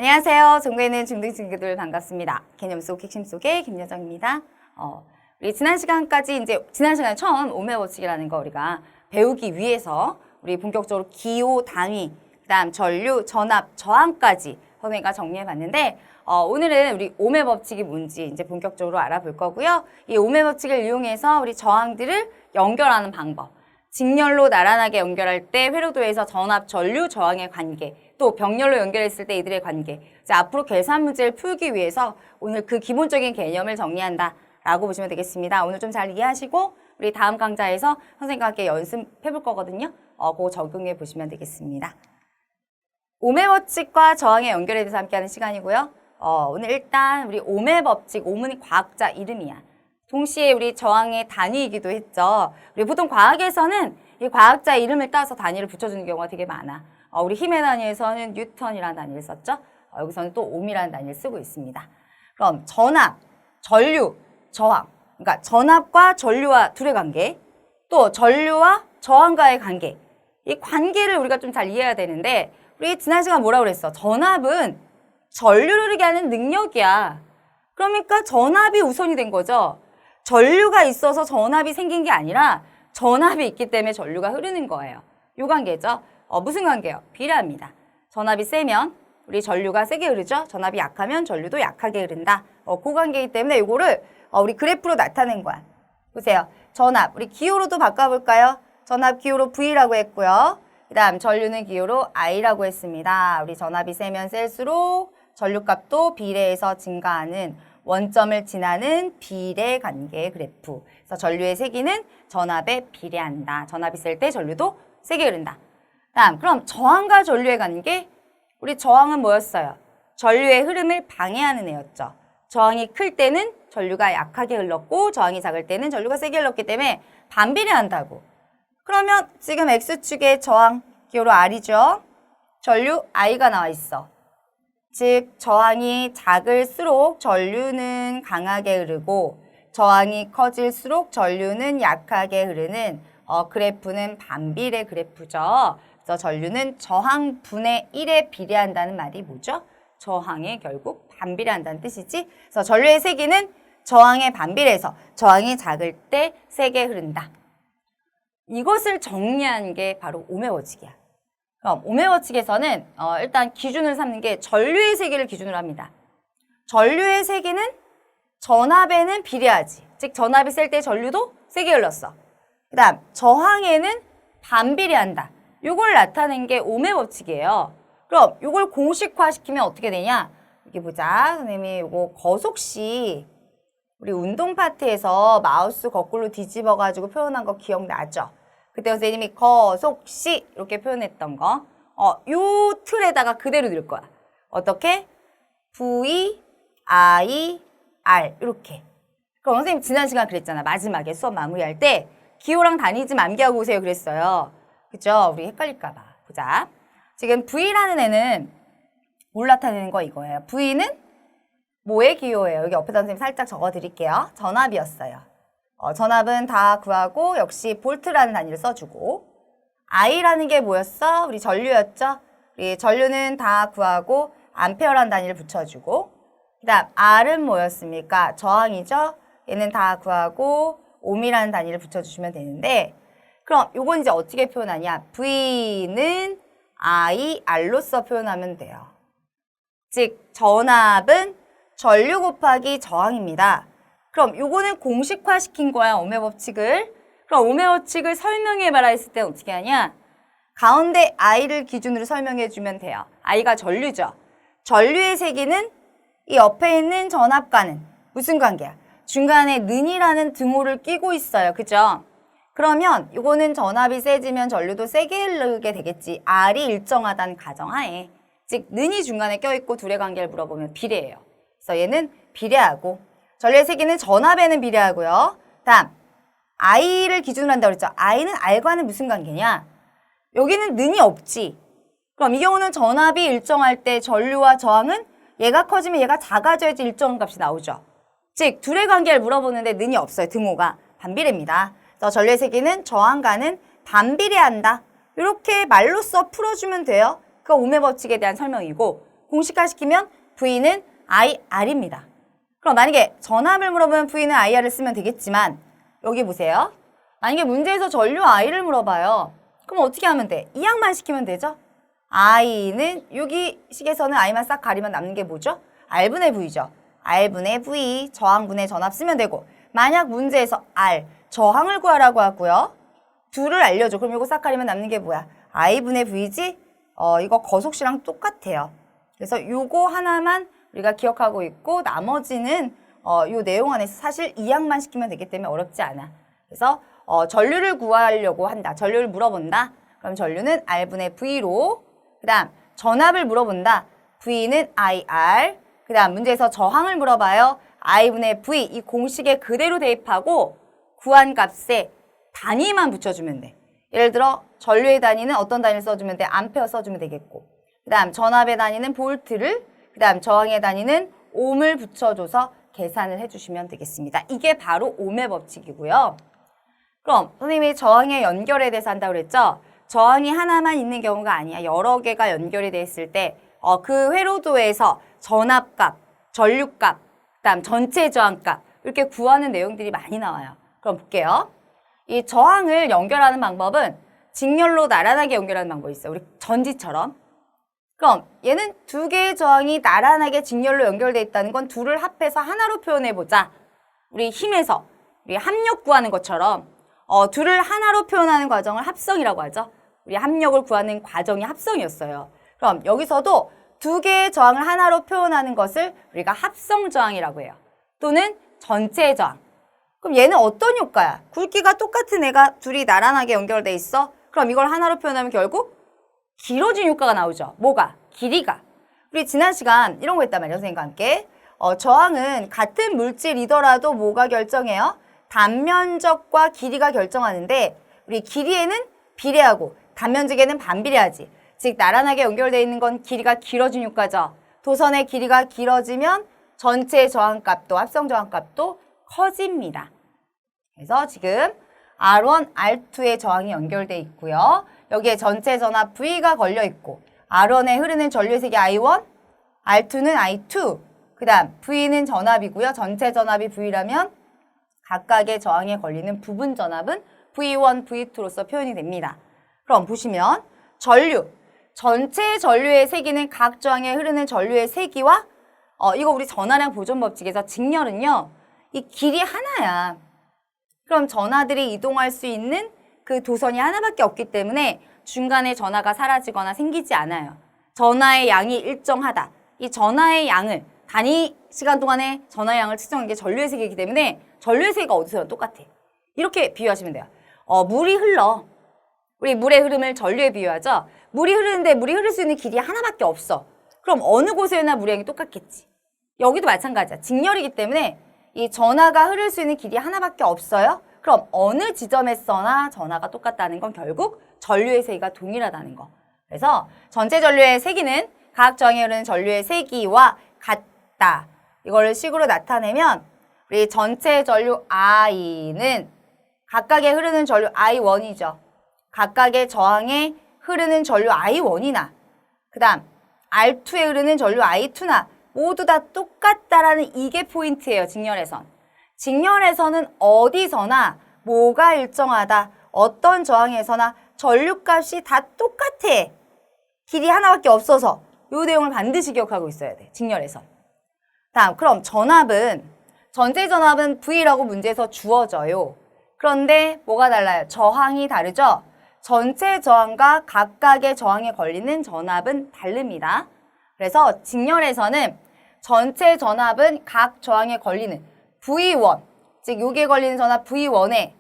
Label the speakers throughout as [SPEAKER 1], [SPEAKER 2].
[SPEAKER 1] 안녕하세요. 전국에 있는 중등 친구들 반갑습니다. 개념 속 핵심 속의 김여정입니다. 우리 지난 시간까지 지난 시간에 처음 오메 법칙이라는 거 우리가 배우기 위해서 우리 본격적으로 기호, 단위, 그다음 전류, 전압, 저항까지 선생님과 정리해 봤는데 오늘은 우리 오메 법칙이 뭔지 이제 본격적으로 알아볼 거고요. 이 오메 법칙을 이용해서 우리 저항들을 연결하는 방법. 직렬로 나란하게 연결할 때 회로도에서 전압, 전류, 저항의 관계, 또 병렬로 연결했을 때 이들의 관계. 이제 앞으로 계산 문제를 풀기 위해서 오늘 그 기본적인 개념을 정리한다라고 보시면 되겠습니다. 오늘 좀 잘 이해하시고 우리 다음 강좌에서 선생님과 함께 연습해 볼 거거든요. 그거 적용해 보시면 되겠습니다. 오메 법칙과 저항의 연결에 대해서 함께하는 시간이고요. 오늘 일단 우리 오메 법칙, 오문이 과학자 이름이야. 동시에 우리 저항의 단위이기도 했죠. 우리 보통 과학에서는 이 과학자 이름을 따서 단위를 붙여주는 경우가 되게 많아. 우리 힘의 단위에서는 뉴턴이라는 단위를 썼죠. 여기서는 또 옴이라는 단위를 쓰고 있습니다. 그럼 전압, 전류, 저항. 그러니까 전압과 전류와 둘의 관계, 또 전류와 저항과의 관계. 이 관계를 우리가 좀 잘 이해해야 되는데 우리 지난 시간 뭐라고 그랬어? 전압은 전류를 흐르게 하는 능력이야. 그러니까 전압이 우선이 된 거죠. 전류가 있어서 전압이 생긴 게 아니라 전압이 있기 때문에 전류가 흐르는 거예요. 이 관계죠. 무슨 관계예요? 비례합니다. 전압이 세면 우리 전류가 세게 흐르죠. 전압이 약하면 전류도 약하게 흐른다. 그 관계이기 때문에 이거를 우리 그래프로 나타낸 거야. 보세요. 전압, 우리 기호로도 바꿔볼까요? 전압 기호로 V라고 했고요. 그 다음 전류는 기호로 I라고 했습니다. 우리 전압이 세면 셀수록 전류값도 비례해서 증가하는 원점을 지나는 비례 관계의 그래프. 그래서 전류의 세기는 전압에 비례한다. 전압이 셀 때 전류도 세게 흐른다. 다음, 그럼 저항과 전류의 관계? 우리 저항은 뭐였어요? 전류의 흐름을 방해하는 애였죠. 저항이 클 때는 전류가 약하게 흘렀고 저항이 작을 때는 전류가 세게 흘렀기 때문에 반비례한다고. 그러면 지금 X축의 저항 기호로 R이죠. 전류 I가 나와 있어. 즉 저항이 작을수록 전류는 강하게 흐르고 저항이 커질수록 전류는 약하게 흐르는 그래프는 반비례 그래프죠. 그래서 전류는 저항 분의 1에 비례한다는 말이 뭐죠? 저항에 결국 반비례한다는 뜻이지. 그래서 전류의 세기는 저항에 반비례해서 저항이 작을 때 세게 흐른다. 이것을 정리한 게 바로 오메 법칙이야. 그럼 오메 법칙에서는 일단 기준을 삼는 게 전류의 세기를 기준으로 합니다. 전류의 세기는 전압에는 비례하지. 즉 전압이 셀 때 전류도 세게 흘렀어. 그 다음 저항에는 반비례한다. 이걸 나타낸 게 오메 법칙이에요. 그럼 이걸 공식화시키면 어떻게 되냐? 여기 보자. 선생님이 이거 거속시 우리 운동 파트에서 마우스 거꾸로 뒤집어가지고 표현한 거 기억나죠? 그때 선생님이 거속시 이렇게 표현했던 거. 요 틀에다가 그대로 넣을 거야. 어떻게? V, I, R 이렇게. 그럼 선생님 지난 시간 그랬잖아. 마지막에 수업 마무리할 때 기호랑 단위 좀 암기하고 오세요 그랬어요. 그죠? 우리 헷갈릴까 봐. 보자. 지금 V라는 애는 뭘 나타내는 거 이거예요. V는 뭐의 기호예요? 여기 옆에다 선생님 살짝 적어드릴게요. 전압이었어요. 전압은 다 구하고 역시 볼트라는 단위를 써주고 I라는 게 뭐였어? 우리 전류였죠? 우리 전류는 다 구하고 암페어라는 단위를 붙여주고 그 다음 R은 뭐였습니까? 저항이죠? 얘는 다 구하고 옴이라는 단위를 붙여주시면 되는데 그럼 요건 이제 어떻게 표현하냐? V는 I, R로서 표현하면 돼요. 즉 전압은 전류 곱하기 저항입니다. 그럼 요거는 공식화시킨 거야, 오메 법칙을. 그럼 오메 법칙을 설명해 봐라 했을 때 어떻게 하냐? 가운데 I를 기준으로 설명해 주면 돼요. I가 전류죠. 전류의 세기는 이 옆에 있는 전압과는 무슨 관계야? 중간에 는이라는 등호를 끼고 있어요. 그죠? 그러면 요거는 전압이 세지면 전류도 세게 흐르게 되겠지. R이 일정하다는 가정하에. 즉 는이 중간에 껴있고 둘의 관계를 물어보면 비례해요. 그래서 얘는 비례하고 전류의 세기는 전압에는 비례하고요. 다음 I를 기준으로 한다고 그랬죠. I는 R과는 무슨 관계냐? 여기는 는이 없지. 그럼 이 경우는 전압이 일정할 때 전류와 저항은 얘가 커지면 얘가 작아져야지 일정 값이 나오죠. 즉 둘의 관계를 물어보는데 는이 없어요. 등호가 반비례입니다. 그래서 전류의 세기는 저항과는 반비례한다. 이렇게 말로써 풀어주면 돼요. 그러니까 오메 법칙에 대한 설명이고 공식화시키면 V는 IR입니다. 그럼 만약에 전압을 물어보면 V는 IR을 쓰면 되겠지만 여기 보세요. 만약에 문제에서 전류 I를 물어봐요. 그럼 어떻게 하면 돼? 이항만 시키면 되죠? I는 여기 식에서는 I만 싹 가리면 남는 게 뭐죠? R분의 V죠. R분의 V, 저항분의 전압 쓰면 되고 만약 문제에서 R, 저항을 구하라고 하고요. 둘을 알려줘. 그럼 이거 싹 가리면 남는 게 뭐야? I분의 V지? 이거 거속시랑 똑같아요. 그래서 요거 하나만 우리가 기억하고 있고 나머지는 요 내용 안에서 사실 이항만 시키면 되기 때문에 어렵지 않아. 그래서 전류를 구하려고 한다. 전류를 물어본다. 그럼 전류는 R분의 V로 그 다음 전압을 물어본다. V는 IR 그 다음 문제에서 저항을 물어봐요. I분의 V 이 공식에 그대로 대입하고 구한 값에 단위만 붙여주면 돼. 예를 들어 전류의 단위는 어떤 단위를 써주면 돼? 암페어 써주면 되겠고 그 다음 전압의 단위는 볼트를 그 다음 저항의 단위는 옴을 붙여줘서 계산을 해주시면 되겠습니다. 이게 바로 옴의 법칙이고요. 그럼 선생님이 저항의 연결에 대해서 한다고 그랬죠? 저항이 하나만 있는 경우가 아니야. 여러 개가 연결이 돼 있을 때 그 회로도에서 전압값, 전류값, 그다음 전체 저항값 이렇게 구하는 내용들이 많이 나와요. 그럼 볼게요. 이 저항을 연결하는 방법은 직렬로 나란하게 연결하는 방법이 있어요. 우리 전지처럼. 그럼 얘는 두 개의 저항이 나란하게 직렬로 연결돼 있다는 건 둘을 합해서 하나로 표현해보자. 우리 힘에서 우리 합력 구하는 것처럼 둘을 하나로 표현하는 과정을 합성이라고 하죠. 우리 합력을 구하는 과정이 합성이었어요. 그럼 여기서도 두 개의 저항을 하나로 표현하는 것을 우리가 합성 저항이라고 해요. 또는 전체 저항. 그럼 얘는 어떤 효과야? 굵기가 똑같은 애가 둘이 나란하게 연결돼 있어? 그럼 이걸 하나로 표현하면 결국 길어진 효과가 나오죠. 뭐가? 길이가. 우리 지난 시간 이런 거 했단 말이에요. 선생님과 함께. 저항은 같은 물질이더라도 뭐가 결정해요? 단면적과 길이가 결정하는데 우리 길이에는 비례하고 단면적에는 반비례하지. 즉 나란하게 연결되어 있는 건 길이가 길어진 효과죠. 도선의 길이가 길어지면 전체 저항값도 합성 저항값도 커집니다. 그래서 지금 R1, R2의 저항이 연결되어 있고요. 여기에 전체 전압 V가 걸려 있고 R1에 흐르는 전류의 색이 I1, R2는 I2, 그 다음 V는 전압이고요. 전체 전압이 V라면 각각의 저항에 걸리는 부분 전압은 V1, V2로서 표현이 됩니다. 그럼 보시면 전류, 전체 전류의 세기는 각 저항에 흐르는 전류의 세기와 이거 우리 전하량 보존 법칙에서 직렬은요. 이 길이 하나야. 그럼 전하들이 이동할 수 있는 그 도선이 하나밖에 없기 때문에 중간에 전하가 사라지거나 생기지 않아요. 전하의 양이 일정하다. 이 전하의 양을 단위 시간 동안에 전하의 양을 측정한 게 전류의 세기이기 때문에 전류의 세기가 어디서나 똑같아. 이렇게 비유하시면 돼요. 물이 흘러. 우리 물의 흐름을 전류에 비유하죠. 물이 흐르는데 물이 흐를 수 있는 길이 하나밖에 없어. 그럼 어느 곳에나 물의 양이 똑같겠지. 여기도 마찬가지야. 직렬이기 때문에 이 전하가 흐를 수 있는 길이 하나밖에 없어요. 그럼 어느 지점에서나 전하가 똑같다는 건 결국 전류의 세기가 동일하다는 거. 그래서 전체 전류의 세기는 각 저항에 흐르는 전류의 세기와 같다. 이거를 식으로 나타내면 우리 전체 전류 I는 각각에 흐르는 전류 I1이죠. 각각의 저항에 흐르는 전류 I1이나 그 다음 R2에 흐르는 전류 I2나 모두 다 똑같다라는 이게 포인트예요. 직렬에선. 직렬에서는 어디서나 뭐가 일정하다. 어떤 저항에서나 전류값이 다 똑같아. 길이 하나밖에 없어서 이 내용을 반드시 기억하고 있어야 돼. 직렬에선. 다음 그럼 전압은 전체 전압은 V라고 문제에서 주어져요. 그런데 뭐가 달라요? 저항이 다르죠? 전체 저항과 각각의 저항에 걸리는 전압은 다릅니다. 그래서 직렬에서는 전체 전압은 각 저항에 걸리는 V1, 즉 여기에 걸리는 전압 V1에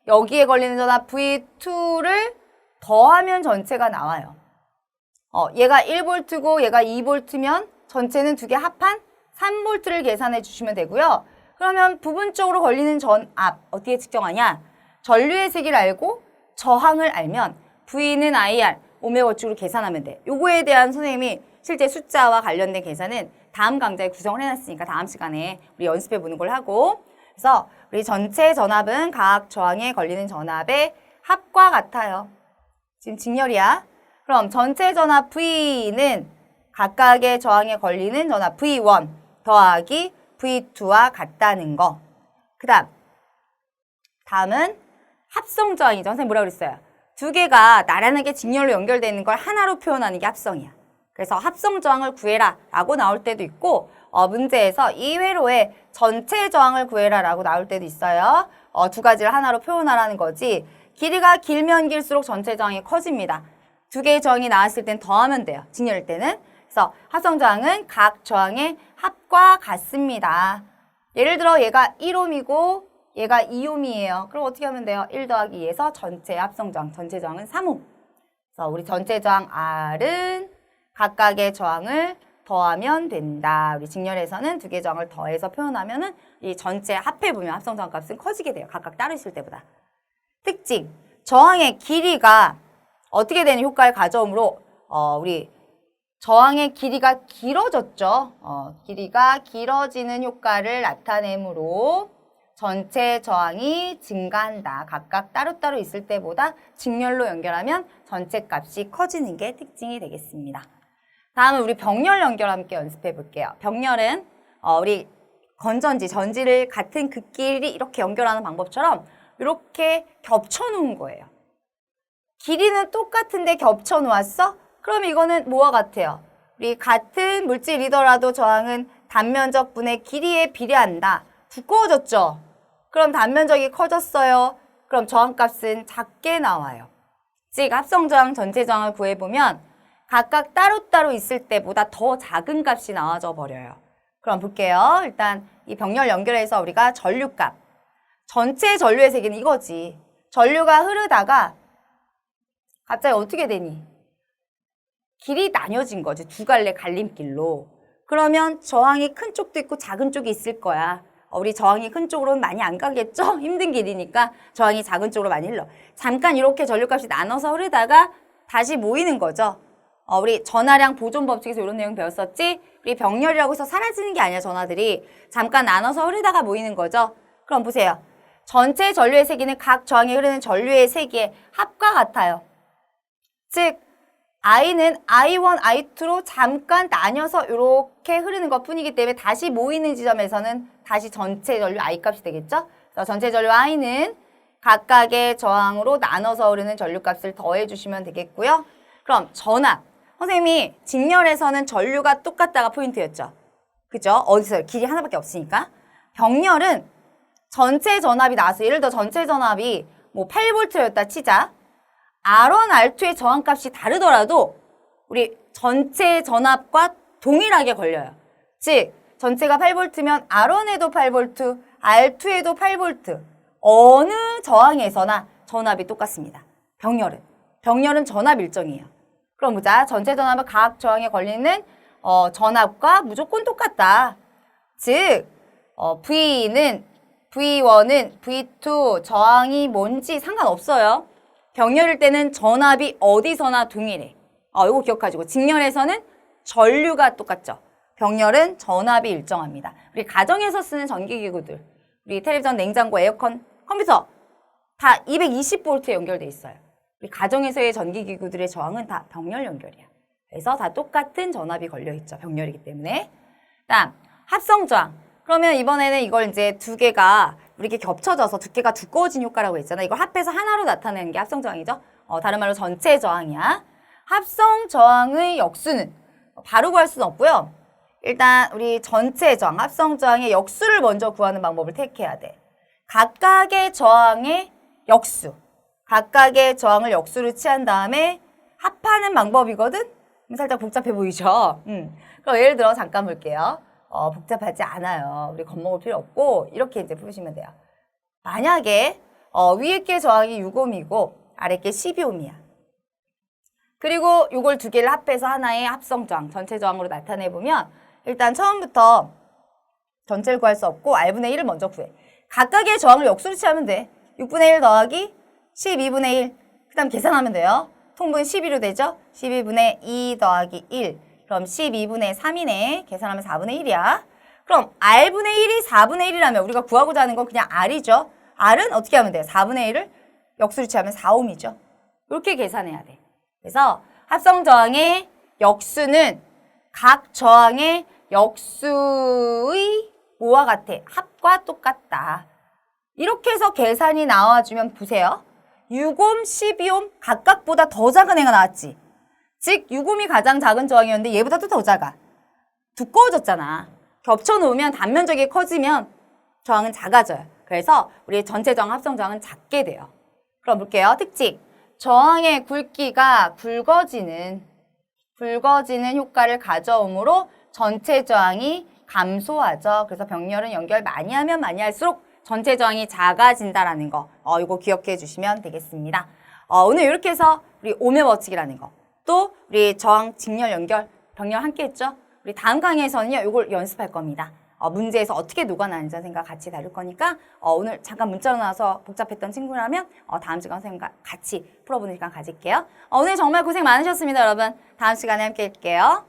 [SPEAKER 1] 여기에 걸리는 전압 V2를 더하면 전체가 나와요. 얘가 1V고 얘가 2V면 전체는 두 개 합한 3V를 계산해 주시면 되고요. 그러면 부분적으로 걸리는 전압 어떻게 측정하냐? 전류의 세기를 알고 저항을 알면 V는 IR, 옴의 법칙으로 계산하면 돼. 요거에 대한 선생님이 실제 숫자와 관련된 계산은 다음 강좌에 구성을 해놨으니까 다음 시간에 우리 연습해보는 걸 하고 그래서 우리 전체 전압은 각 저항에 걸리는 전압의 합과 같아요. 지금 직렬이야. 그럼 전체 전압 V는 각각의 저항에 걸리는 전압 V1 더하기 V2와 같다는 거. 다음은 합성 저항이죠. 선생님 뭐라 그랬어요? 두 개가 나란하게 직렬로 연결되는 걸 하나로 표현하는 게 합성이야. 그래서 합성 저항을 구해라 라고 나올 때도 있고 문제에서 이 회로의 전체 저항을 구해라 라고 나올 때도 있어요. 두 가지를 하나로 표현하라는 거지. 길이가 길면 길수록 전체 저항이 커집니다. 두 개의 저항이 나왔을 땐 더하면 돼요. 직렬일 때는. 그래서 합성 저항은 각 저항의 합과 같습니다. 예를 들어 얘가 1옴이고 얘가 2옴이에요. 그럼 어떻게 하면 돼요? 1 더하기 2에서 전체 합성 저항, 전체 저항은 3옴. 그래서 우리 전체 저항 R은 각각의 저항을 더하면 된다. 우리 직렬에서는 두 개의 저항을 더해서 표현하면은 이 전체 합해보면 합성 저항 값은 커지게 돼요. 각각 따로 있을 때보다. 특징, 저항의 길이가 어떻게 되는 효과를 가져오므로 우리 저항의 길이가 길어졌죠. 길이가 길어지는 효과를 나타내므로 전체 저항이 증가한다. 각각 따로따로 있을 때보다 직렬로 연결하면 전체 값이 커지는 게 특징이 되겠습니다. 다음은 우리 병렬 연결 함께 연습해 볼게요. 병렬은 우리 건전지, 전지를 같은 그 길이 이렇게 연결하는 방법처럼 이렇게 겹쳐 놓은 거예요. 길이는 똑같은데 겹쳐 놓았어? 그럼 이거는 뭐와 같아요? 우리 같은 물질이더라도 저항은 단면적 분의 길이에 비례한다. 두꺼워졌죠? 그럼 단면적이 커졌어요. 그럼 저항값은 작게 나와요. 즉 합성 저항, 전체 저항을 구해보면 각각 따로따로 있을 때보다 더 작은 값이 나와져 버려요. 그럼 볼게요. 일단 이 병렬 연결해서 우리가 전류값. 전체 전류의 세기는 이거지. 전류가 흐르다가 갑자기 어떻게 되니? 길이 나뉘어진 거지. 두 갈래 갈림길로. 그러면 저항이 큰 쪽도 있고 작은 쪽이 있을 거야. 우리 저항이 큰 쪽으로는 많이 안 가겠죠? 힘든 길이니까 저항이 작은 쪽으로 많이 흘러. 잠깐 이렇게 전류값이 나눠서 흐르다가 다시 모이는 거죠. 우리 전하량 보존 법칙에서 이런 내용 배웠었지? 우리 병렬이라고 해서 사라지는 게 아니야, 전하들이. 잠깐 나눠서 흐르다가 모이는 거죠. 그럼 보세요. 전체 전류의 세기는 각 저항에 흐르는 전류의 세기의 합과 같아요. 즉 I는 I1, I2로 잠깐 나뉘어서 이렇게 흐르는 것 뿐이기 때문에 다시 모이는 지점에서는 다시 전체 전류 I 값이 되겠죠? 그래서 전체 전류 I는 각각의 저항으로 나눠서 흐르는 전류값을 더해주시면 되겠고요. 그럼 전압. 선생님이 직렬에서는 전류가 똑같다가 포인트였죠? 그죠? 어디서 길이 하나밖에 없으니까. 병렬은 전체 전압이 나와서 예를 들어 전체 전압이 뭐 8V였다 치자. R1, R2의 저항값이 다르더라도 우리 전체 전압과 동일하게 걸려요. 즉 전체가 8V면 R1에도 8V, R2에도 8V. 어느 저항에서나 전압이 똑같습니다. 병렬은 전압 일정이에요. 그럼 보자. 전체 전압은 각 저항에 걸리는 전압과 무조건 똑같다. 즉 V1은 V2 저항이 뭔지 상관없어요. 병렬일 때는 전압이 어디서나 동일해. 이거 기억하시고. 직렬에서는 전류가 똑같죠. 병렬은 전압이 일정합니다. 우리 가정에서 쓰는 전기기구들, 우리 텔레비전, 냉장고, 에어컨, 컴퓨터 다 220V에 연결돼 있어요. 우리 가정에서의 전기기구들의 저항은 다 병렬 연결이야. 그래서 다 똑같은 전압이 걸려있죠. 병렬이기 때문에. 다음, 합성저항. 그러면 이번에는 이걸 이제 두 개가 이렇게 겹쳐져서 두께가 두꺼워진 효과라고 했잖아. 이걸 합해서 하나로 나타내는 게 합성저항이죠. 다른 말로 전체 저항이야. 합성저항의 역수는 바로 구할 수는 없고요. 일단 우리 전체 저항, 합성저항의 역수를 먼저 구하는 방법을 택해야 돼. 각각의 저항의 역수. 각각의 저항을 역수로 취한 다음에 합하는 방법이거든? 살짝 복잡해 보이죠? 그럼 예를 들어 잠깐 볼게요. 복잡하지 않아요. 우리 겁먹을 필요 없고 이렇게 이제 푸시면 돼요. 만약에 위에 게 저항이 6옴이고 아래 게 12옴이야. 그리고 이걸 두 개를 합해서 하나의 합성 저항, 전체 저항으로 나타내 보면 일단 처음부터 전체를 구할 수 없고 R분의 1을 먼저 구해. 각각의 저항을 역수로 취하면 돼. 6분의 1 더하기 12분의 1. 그 다음 계산하면 돼요. 통분 12로 되죠? 12분의 2 더하기 1. 그럼 12분의 3이네. 계산하면 4분의 1이야. 그럼 R분의 1이 4분의 1이라면 우리가 구하고자 하는 건 그냥 R이죠. R은 어떻게 하면 돼요? 4분의 1을 역수로 취하면 4옴이죠. 이렇게 계산해야 돼. 그래서 합성저항의 역수는 각 저항의 역수의 뭐와 같아? 합과 똑같다. 이렇게 해서 계산이 나와주면 보세요. 6옴, 12옴 각각보다 더 작은 애가 나왔지. 즉 6옴이 가장 작은 저항이었는데 얘보다도 더 작아. 두꺼워졌잖아. 겹쳐놓으면 단면적이 커지면 저항은 작아져요. 그래서 우리 전체 저항, 합성 저항은 작게 돼요. 그럼 볼게요. 특징. 저항의 굵기가 굵어지는 효과를 가져오므로 전체 저항이 감소하죠. 그래서 병렬은 연결 많이 하면 많이 할수록 전체 저항이 작아진다라는 거. 이거 기억해 주시면 되겠습니다. 오늘 이렇게 해서 우리 오매 법칙이라는 거. 또 우리 저항, 직렬, 연결, 병렬 함께 했죠? 우리 다음 강의에서는요. 이걸 연습할 겁니다. 문제에서 어떻게 녹아나는지 생각 같이 다룰 거니까 오늘 잠깐 문자로 나와서 복잡했던 친구라면 다음 시간 선생님과 같이 풀어보는 시간 가질게요. 오늘 정말 고생 많으셨습니다, 여러분. 다음 시간에 함께 할게요.